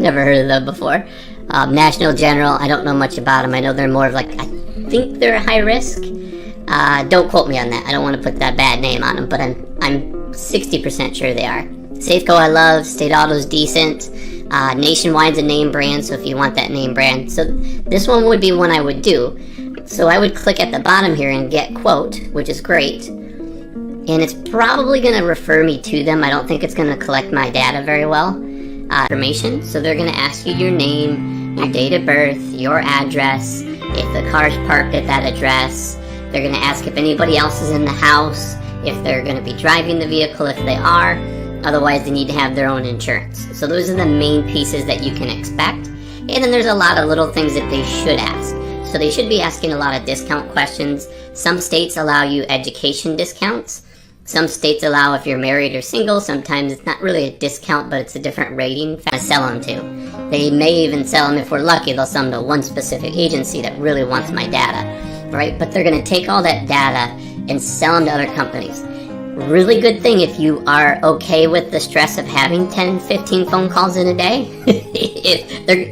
Never heard of them before. National General, I don't know much about them. I know they're more of like, I think they're high risk. Don't quote me on that. I don't want to put that bad name on them, but I'm 60% sure they are. Safeco I love. State Auto's decent. Nationwide's a name brand, so if you want that name brand. So this one would be one I would do. So I would click at the bottom here and get quote, which is great. And it's probably going to refer me to them. I don't think it's going to collect my data very well. Information. So they're going to ask you your name, your date of birth, your address, if the car's parked at that address. They're going to ask if anybody else is in the house, if they're going to be driving the vehicle, if they are. Otherwise, they need to have their own insurance. So those are the main pieces that you can expect. And then there's a lot of little things that they should ask. So they should be asking a lot of discount questions. Some states allow you education discounts. Some states allow if you're married or single. Sometimes it's not really a discount, but it's a different rating to sell them to. They may even sell them, if we're lucky, they'll sell them to one specific agency that really wants my data, right? But they're going to take all that data and sell them to other companies. Really good thing if you are okay with the stress of having 10, 15 phone calls in a day.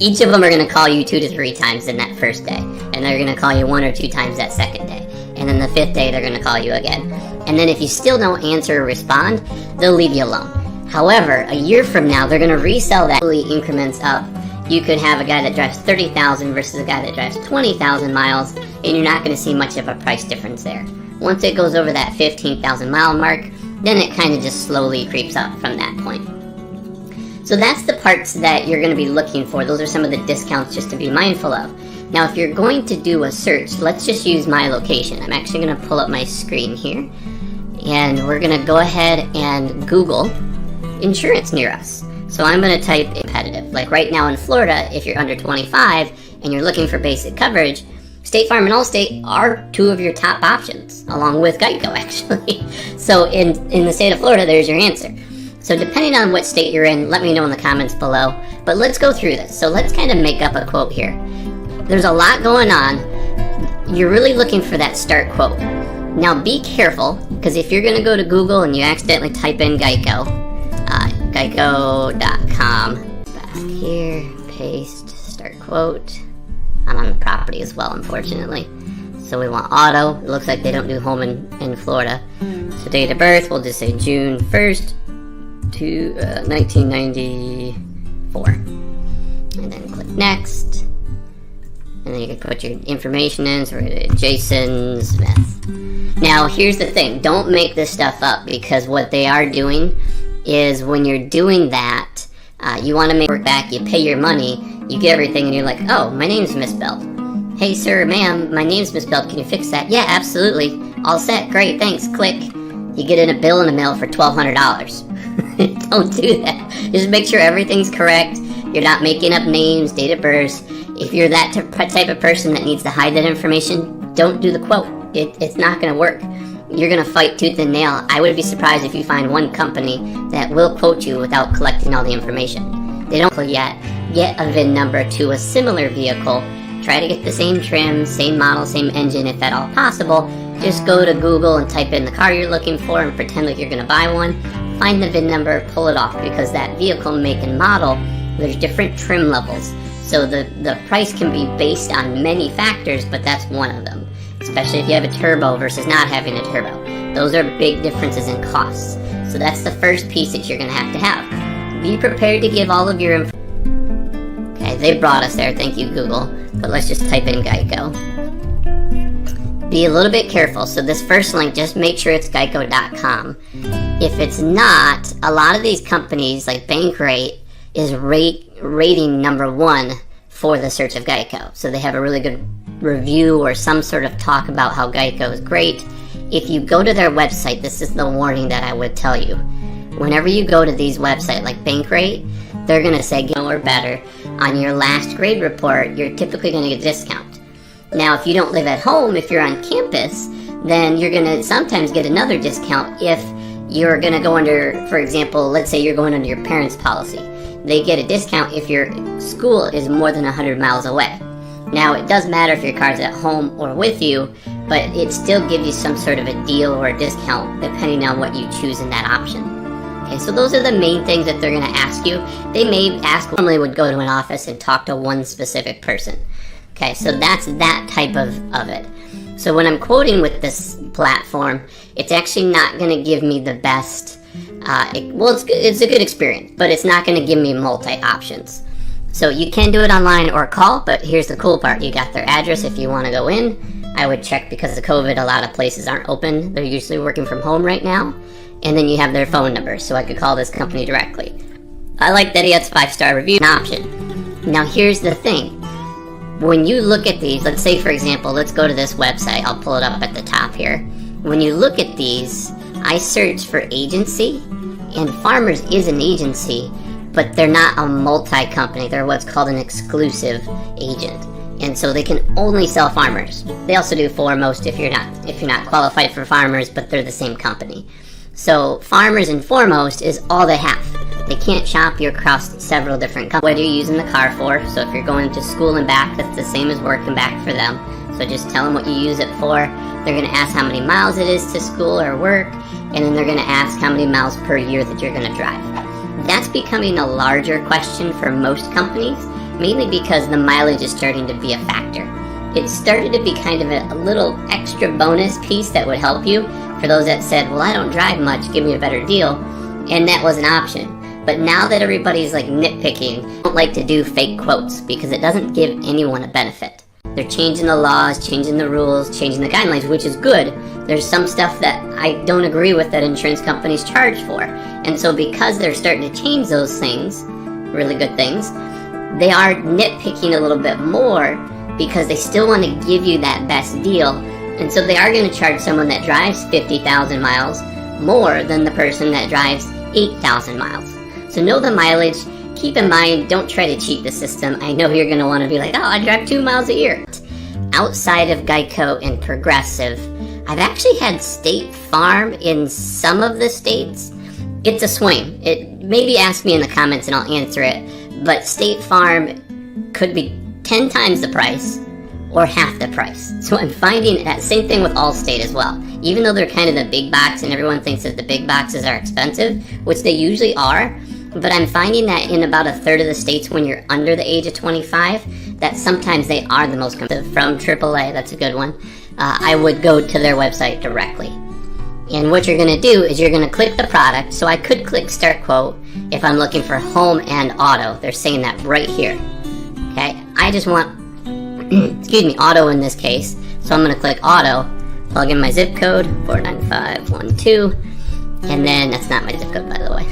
Each of them are going to call you 2 to 3 times in that first day. And they're going to call you 1 or 2 times that second day. And then the 5th day, they're going to call you again. And then if you still don't answer or respond, they'll leave you alone. However, a year from now, they're going to resell that increments up. You could have a guy that drives 30,000 versus a guy that drives 20,000 miles, and you're not going to see much of a price difference there. Once it goes over that 15,000 mile mark, then it kind of just slowly creeps up from that point. So that's the parts that you're going to be looking for. Those are some of the discounts just to be mindful of. Now, if you're going to do a search, let's just use my location. I'm actually going to pull up my screen here, and we're going to go ahead and Google insurance near us. So I'm going to type competitive. Like right now in Florida, if you're under 25 and you're looking for basic coverage, State Farm and Allstate are 2 of your top options, along with Geico, actually. So in the state of Florida, there's your answer. So depending on what state you're in, let me know in the comments below. But let's go through this. So let's kind of make up a quote here. There's a lot going on. You're really looking for that start quote. Now be careful, because if you're going to go to Google and you accidentally type in Geico, geico.com, back here, paste, start quote. I'm on the property as well, unfortunately. So we want auto. It looks like they don't do home in Florida. So date of birth, we'll just say June 1st to 1994. And then click next. And then you can put your information in. So we're going to Jason Smith. Now, here's the thing. Don't make this stuff up, because what they are doing is when you're doing that, you want to make it back, you pay your money, you get everything, and you're like, oh, my name's misspelled. Hey, sir, ma'am, my name's misspelled. Can you fix that? Yeah, absolutely. All set. Great. Thanks. Click. You get in a bill in the mail for $1,200. Don't do that. Just make sure everything's correct. You're not making up names, date of birth. If you're that type of person that needs to hide that information, don't do the quote. It's not going to work. You're going to fight tooth and nail. I would be surprised if you find one company that will quote you without collecting all the information. They don't yet. Get a VIN number to a similar vehicle. Try to get the same trim, same model, same engine if at all possible. Just go to Google and type in the car you're looking for and pretend like you're going to buy one. Find the VIN number, pull it off, because that vehicle make and model, there's different trim levels. So the price can be based on many factors, but that's one of them. Especially if you have a turbo versus not having a turbo. Those are big differences in costs. So that's the first piece that you're going to have. Be prepared to give all of your information. Okay, they brought us there. Thank you, Google. But let's just type in Geico. Be a little bit careful. So this first link, just make sure it's geico.com. If it's not, a lot of these companies, like Bankrate, is rating number 1 for the search of Geico. So they have a really good review or some sort of talk about how Geico is great. If you go to their website, this is the warning that I would tell you. Whenever you go to these websites like Bankrate, they're going to say, or better, on your last grade report, you're typically going to get a discount. Now, if you don't live at home, if you're on campus, then you're going to sometimes get another discount if you're going to go under, for example, let's say you're going under your parents' policy. They get a discount if your school is more than 100 miles away. Now, it does matter if your car's at home or with you, but it still gives you some sort of a deal or a discount depending on what you choose in that option. Okay, so those are the main things that they're going to ask you. They may ask, normally would go to an office and talk to one specific person. Okay, so that's that type of it. So when I'm quoting with this platform, it's actually not going to give me the best, it's a good experience, but it's not going to give me multi-options. So you can do it online or call, but here's the cool part. You got their address if you want to go in. I would check because of COVID, a lot of places aren't open. They're usually working from home right now. And then you have their phone number, so I could call this company directly. I like that he has 5-star review option. Now here's the thing. When you look at these, let's say for example, let's go to this website. I'll pull it up at the top here. When you look at these, I search for agency, and Farmers is an agency, but they're not a multi-company. They're what's called an exclusive agent. And so they can only sell Farmers. They also do Foremost if you're not qualified for Farmers, but they're the same company. So Farmers and Foremost is all they have. They can't shop you across several different companies. What you're using the car for, so if you're going to school and back, that's the same as work and back for them. So just tell them what you use it for. They're going to ask how many miles it is to school or work, and then they're going to ask how many miles per year that you're going to drive. That's becoming a larger question for most companies, mainly because the mileage is starting to be a factor. It started to be kind of a little extra bonus piece that would help you for those that said, well, I don't drive much, give me a better deal, and that was an option. But now that everybody's like nitpicking, I don't like to do fake quotes because it doesn't give anyone a benefit. They're changing the laws, changing the rules, changing the guidelines, which is good. There's some stuff that I don't agree with that insurance companies charge for. And so because they're starting to change those things, really good things, they are nitpicking a little bit more because they still want to give you that best deal. And so they are going to charge someone that drives 50,000 miles more than the person that drives 8,000 miles. So know the mileage. Keep in mind, don't try to cheat the system. I know you're going to want to be like, oh, I drive 2 miles a year. Outside of Geico and Progressive, I've actually had State Farm in some of the states. It's a swing. Maybe ask me in the comments and I'll answer it. But State Farm could be 10 times the price or half the price. So I'm finding that same thing with Allstate as well. Even though they're kind of the big box and everyone thinks that the big boxes are expensive, which they usually are, but I'm finding that in about a third of the states when you're under the age of 25, that sometimes they are the most expensive. From AAA, that's a good one. I would go to their website directly. And what you're going to do is you're going to click the product. So I could click Start Quote if I'm looking for home and auto. They're saying that right here. Okay, I just want, excuse me, auto in this case. So I'm going to click auto, plug in my zip code, 49512. And then, that's not my zip code, by the way.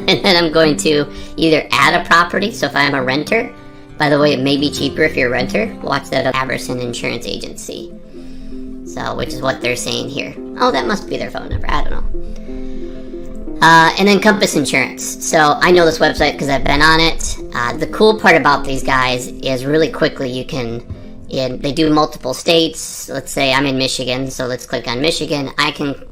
And then I'm going to either add a property. So if I'm a renter, by the way, it may be cheaper if you're a renter. Watch that up, Aberson Insurance Agency. So, which is what they're saying here. Oh, that must be their phone number. I don't know. And then Compass Insurance. So I know this website because I've been on it. The cool part about these guys is really quickly you can, they do multiple states. Let's say I'm in Michigan, so let's click on Michigan.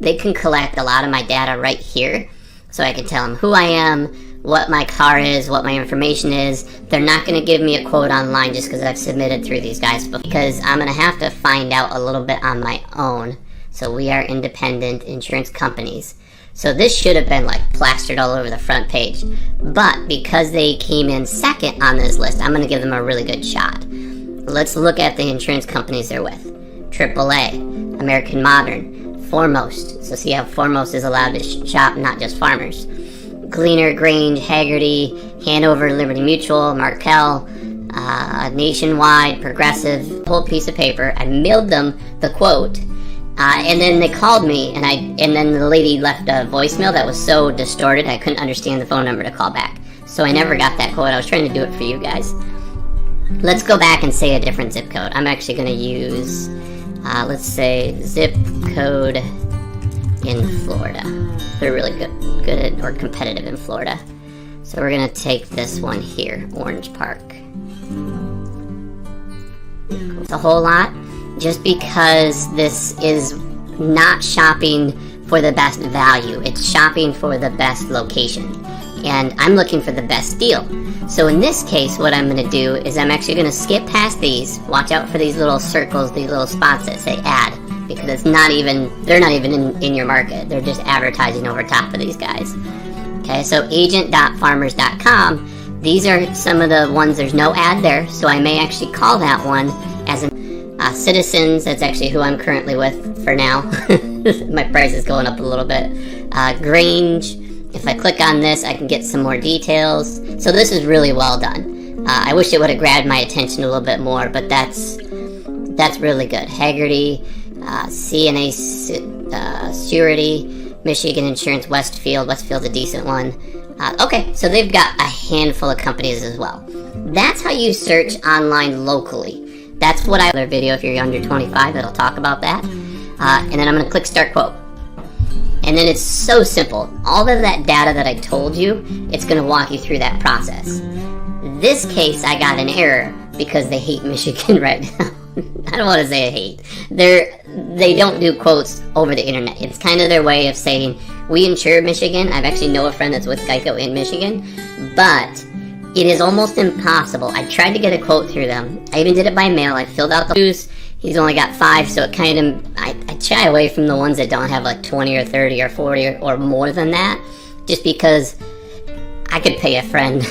They can collect a lot of my data right here. So I can tell them who I am, what my car is, what my information is. They're not going to give me a quote online just because I've submitted through these guys, because I'm going to have to find out a little bit on my own. So we are independent insurance companies. So this should have been like plastered all over the front page. But because they came in second on this list, I'm going to give them a really good shot. Let's look at the insurance companies they're with. AAA, American Modern, Foremost. So see how Foremost is allowed to shop, not just Farmers. Gleaner, Grange, Haggerty, Hanover, Liberty Mutual, Markel, Nationwide, Progressive, whole piece of paper. I mailed them the quote, and then they called me, and then the lady left a voicemail that was so distorted I couldn't understand the phone number to call back. So I never got that quote. I was trying to do it for you guys. Let's go back and say a different zip code. I'm actually going to use, let's say, zip code in Florida. They're really good at, or competitive in Florida. So we're going to take this one here, Orange Park. It's a whole lot, just because this is not shopping for the best value. It's shopping for the best location. And I'm looking for the best deal. So in this case, what I'm going to do is I'm actually going to skip past these. Watch out for these little circles, these little spots that say add, because they're not even in your market. They're just advertising over top of these guys. Okay, so agent.farmers.com, these are some of the ones, there's no ad there, so I may actually call that one as a Citizens, that's actually who I'm currently with for now. My price is going up a little bit. Grange, if I click on this, I can get some more details. So this is really well done. I wish it would have grabbed my attention a little bit more, but that's really good. Haggerty, CNA Surety, Michigan Insurance, Westfield's a decent one. Okay, so they've got a handful of companies as well. That's how you search online locally. That's what other video, if you're under 25, it'll talk about that. And then I'm going to click Start Quote. And then it's so simple. All of that data that I told you, it's going to walk you through that process. This case, I got an error because they hate Michigan right now. I don't want to say I hate. They don't do quotes over the internet. It's kind of their way of saying, we insure Michigan. I've actually know a friend that's with Geico in Michigan. But it is almost impossible. I tried to get a quote through them. I even did it by mail. I filled out the reviews. He's only got 5, so it kind of, I shy away from the ones that don't have like 20 or 30 or 40 or more than that, just because I could pay a friend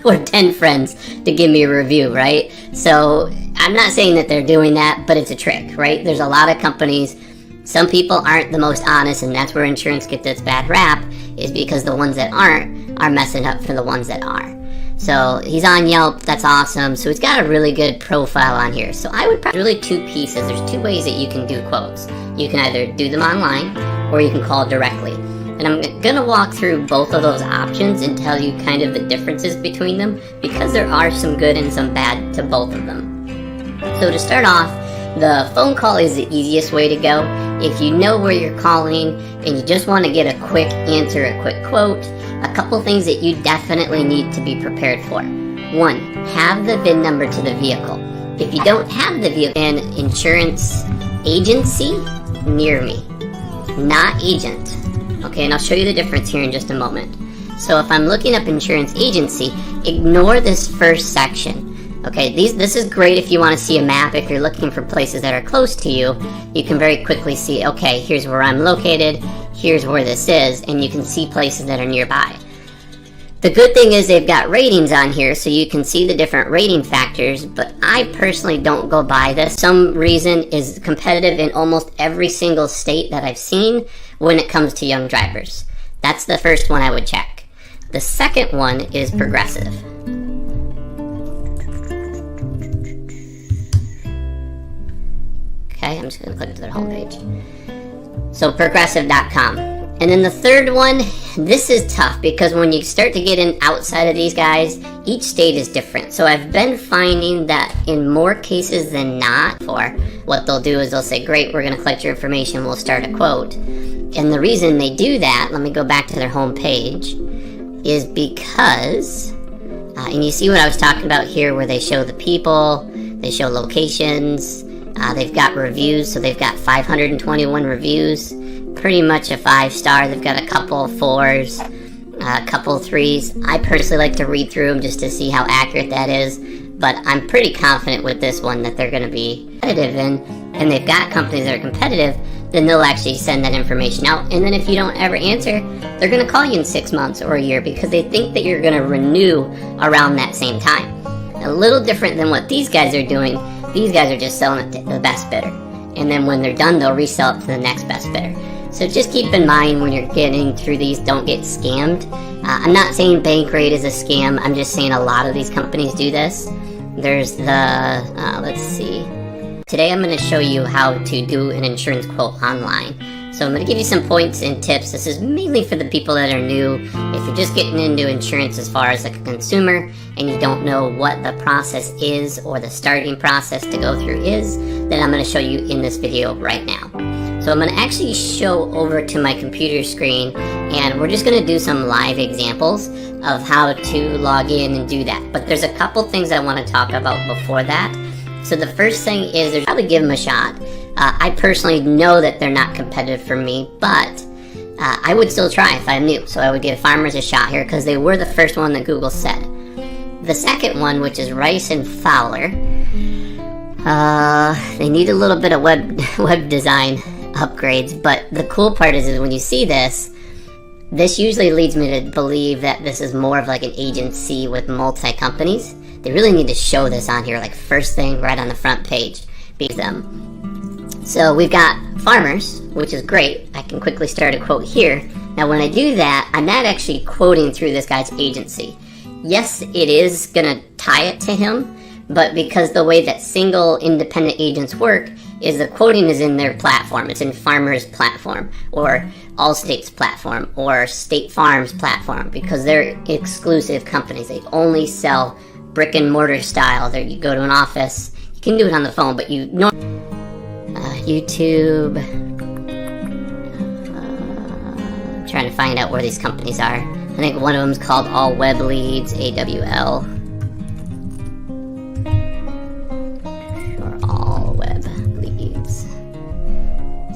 or 10 friends to give me a review, right? So I'm not saying that they're doing that, but it's a trick, right? There's a lot of companies, some people aren't the most honest, and that's where insurance gets its bad rap, is because the ones that aren't are messing up for the ones that are. So he's on Yelp, that's awesome. So he's got a really good profile on here. So I would probably really 2 pieces. There's 2 ways that you can do quotes. You can either do them online or you can call directly. And I'm gonna walk through both of those options and tell you kind of the differences between them, because there are some good and some bad to both of them. So to start off, the phone call is the easiest way to go. If you know where you're calling and you just want to get a quick answer, a quick quote, a couple things that you definitely need to be prepared for. 1, have the VIN number to the vehicle. If you don't have the vehicle, an insurance agency near me, not agent. Okay, and I'll show you the difference here in just a moment. So if I'm looking up insurance agency, ignore this first section. Okay, this is great if you want to see a map. If you're looking for places that are close to you, you can very quickly see, okay, here's where I'm located, here's where this is, and you can see places that are nearby. The good thing is they've got ratings on here, so you can see the different rating factors, but I personally don't go by this. Some reason is competitive in almost every single state that I've seen when it comes to young drivers. That's the first one I would check. The second one is Progressive. Okay, I'm just going to click to their homepage. So progressive.com. And then the third one, this is tough because when you start to get in outside of these guys, each state is different. So I've been finding that in more cases than not, for what they'll do is they'll say, great, we're going to collect your information, we'll start a quote. And the reason they do that, let me go back to their homepage, is because, and you see what I was talking about here where they show the people, they show locations, they've got reviews, so they've got 521 reviews, pretty much a 5-star. They've got a couple of 4s, a couple of 3s. I personally like to read through them just to see how accurate that is, but I'm pretty confident with this one that they're going to be competitive in, and they've got companies that are competitive, then they'll actually send that information out. And then if you don't ever answer, they're going to call you in 6 months or a year because they think that you're going to renew around that same time. A little different than what these guys are doing. These guys are just selling it to the best bidder. And then when they're done, they'll resell it to the next best bidder. So just keep in mind when you're getting through these, don't get scammed. I'm not saying Bankrate is a scam. I'm just saying a lot of these companies do this. There's the, let's see. Today I'm going to show you how to do an insurance quote online. So I'm going to give you some points and tips. This is mainly for the people that are new. If you're just getting into insurance as far as like a consumer and you don't know what the process is or the starting process to go through is, then I'm going to show you in this video right now. So I'm going to actually show over to my computer screen and we're just going to do some live examples of how to log in and do that. But there's a couple things I want to talk about before that. So the first thing is there's probably give them a shot. I personally know that they're not competitive for me, but I would still try if I'm new. So I would give Farmers a shot here because they were the first one that Google said. The second one, which is Rice and Fowler, they need a little bit of web design upgrades, but the cool part is when you see this, This usually leads me to believe that this is more of like an agency with multi-companies. They really need to show this on here, like first thing right on the front page. So we've got farmers, which is great. I can quickly start a quote here. Now when I do that, I'm not actually quoting through this guy's agency. Yes, it is gonna tie it to him, but because the way that single independent agents work is the quoting is in their platform. It's in Farmers' platform, or Allstate's platform, or State Farm's platform, because they're exclusive companies. They only sell brick and mortar style. There, you go to an office. You can do it on the phone, but you know. YouTube. I'm trying to find out where these companies are. I think one of them is called All Web Leads, AWL. Or All Web Leads.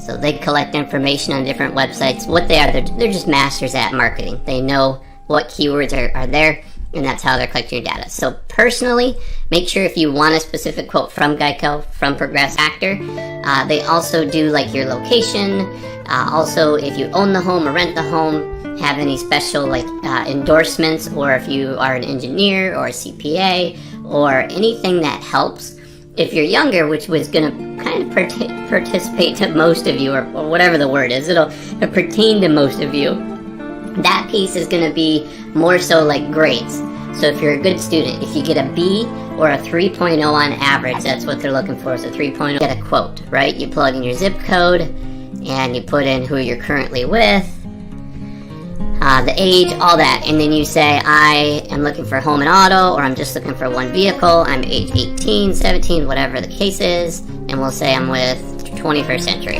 So they collect information on different websites. What they are, they're just masters at marketing. They know what keywords are there, and that's how they're collecting your data. So personally, make sure if you want a specific quote from Geico, from Progressive Actor, they also do like your location. Also, if you own the home or rent the home, have any special like endorsements, or if you are an engineer or a CPA or anything that helps. If you're younger, which was going to kind of participate to most of you, or whatever the word is, it'll pertain to most of you. That piece is going to be more so like grades. So if you're a good student, if you get a B or a 3.0 on average, that's what they're looking for, is a 3.0. Get a quote, right? You plug in your zip code, and you put in who you're currently with, the age, all that, and then you say, I am looking for home and auto, or I'm just looking for one vehicle, I'm age 18, 17, whatever the case is, and we'll say I'm with 21st Century.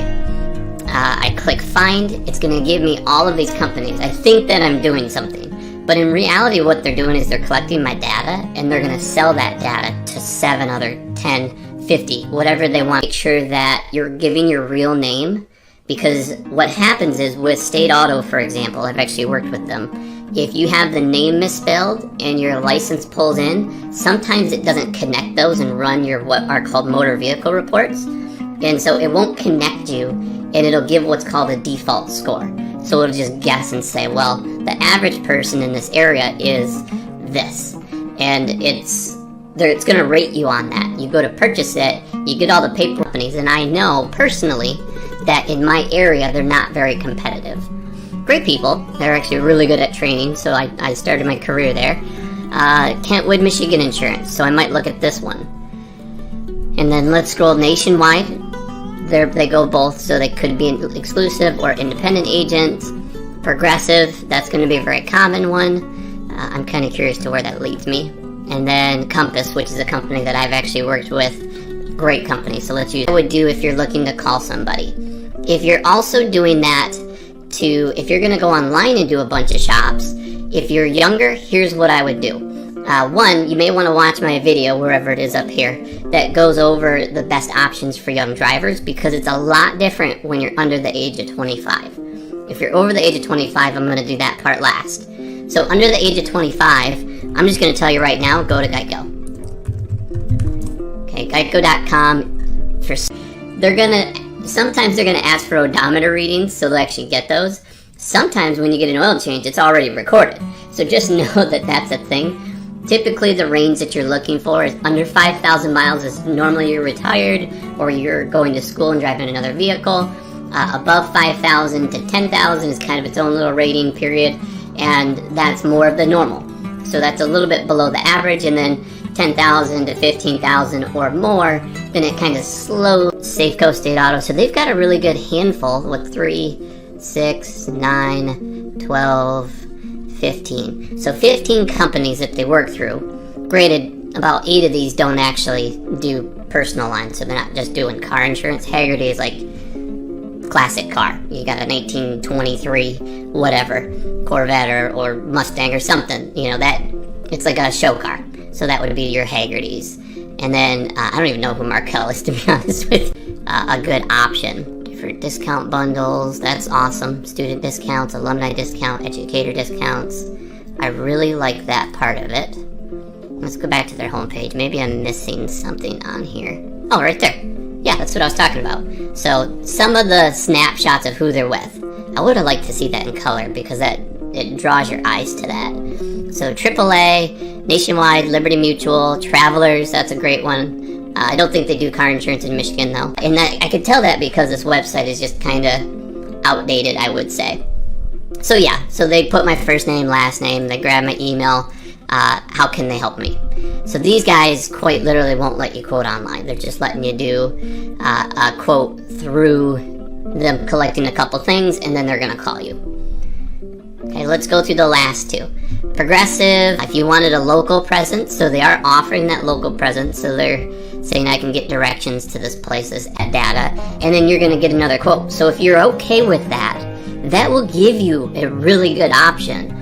I click find, it's going to give me all of these companies. I think that I'm doing something, but in reality what they're doing is they're collecting my data, and they're going to sell that data to 7 other 10, 50, whatever they want. Make sure that you're giving your real name, because what happens is with State Auto, for example, I've actually worked with them, if you have the name misspelled and your license pulls in, sometimes it doesn't connect those and run your what are called motor vehicle reports, and so it won't connect you, and it'll give what's called a default score. So it'll just guess and say, well, the average person in this area is this, and it's going to rate you on that. You go to purchase it, you get all the paper companies, and I know personally that in my area they're not very competitive. Great people, they're actually really good at training, so I started my career there. Kentwood, Michigan Insurance, so I might look at this one. And then let's scroll nationwide. They go both, so they could be an exclusive or independent agent. Progressive, that's going to be a very common one. I'm kind of curious to where that leads me. And then Compass, which is a company that I've actually worked with. Great company, so let's use what I would do if you're looking to call somebody. If you're also doing that if you're going to go online and do a bunch of shops, if you're younger, here's what I would do. One, you may want to watch my video, wherever it is up here, that goes over the best options for young drivers, because it's a lot different when you're under the age of 25. If you're over the age of 25, I'm going to do that part last. So under the age of 25, I'm just going to tell you right now, go to Geico. Okay, Geico.com. Sometimes they're going to ask for odometer readings, so they'll actually get those. Sometimes when you get an oil change, it's already recorded. So just know that that's a thing. Typically, the range that you're looking for is under 5,000 miles is normally you're retired, or you're going to school and driving another vehicle. Above 5,000 to 10,000 is kind of its own little rating period, and that's more of the normal. So that's a little bit below the average, and then 10,000 to 15,000 or more, then it kind of slows. Safeco, State Auto, so they've got a really good handful with 3, 6, 9, 12, 15. So 15 companies that they work through. Granted, about 8 of these don't actually do personal lines, so they're not just doing car insurance. Hagerty is like classic car. You got an 1823 whatever, Corvette or Mustang or something, you know, that it's like a show car. So that would be your Hagertys. And then, I don't even know who Markel is, to be honest with you. A good option. Different discount bundles, that's awesome. Student discounts, alumni discount, educator discounts. I really like that part of it. Let's go back to their homepage. Maybe I'm missing something on here. Oh, right there. Yeah, that's what I was talking about. So, some of the snapshots of who they're with. I would have liked to see that in color because it draws your eyes to that. So AAA, Nationwide, Liberty Mutual, Travelers, that's a great one. I don't think they do car insurance in Michigan though. And I could tell that because this website is just kind of outdated, I would say. So yeah, so they put my first name, last name, they grab my email. How can they help me? So these guys quite literally won't let you quote online. They're just letting you do a quote through them collecting a couple things, and then they're gonna call you. Okay, let's go through the last two. Progressive, if you wanted a local presence, so they are offering that local presence, so they're saying I can get directions to this place, this data, and then you're gonna get another quote. So if you're okay with that, that will give you a really good option.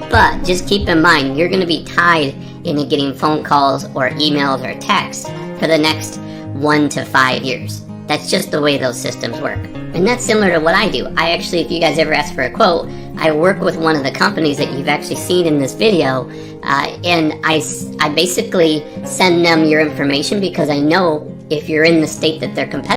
But just keep in mind, you're gonna be tied into getting phone calls or emails or texts for the next 1 to 5 years. That's just the way those systems work. And that's similar to what I do. I actually, if you guys ever ask for a quote, I work with one of the companies that you've actually seen in this video, and I basically send them your information because I know if you're in the state that they're competitive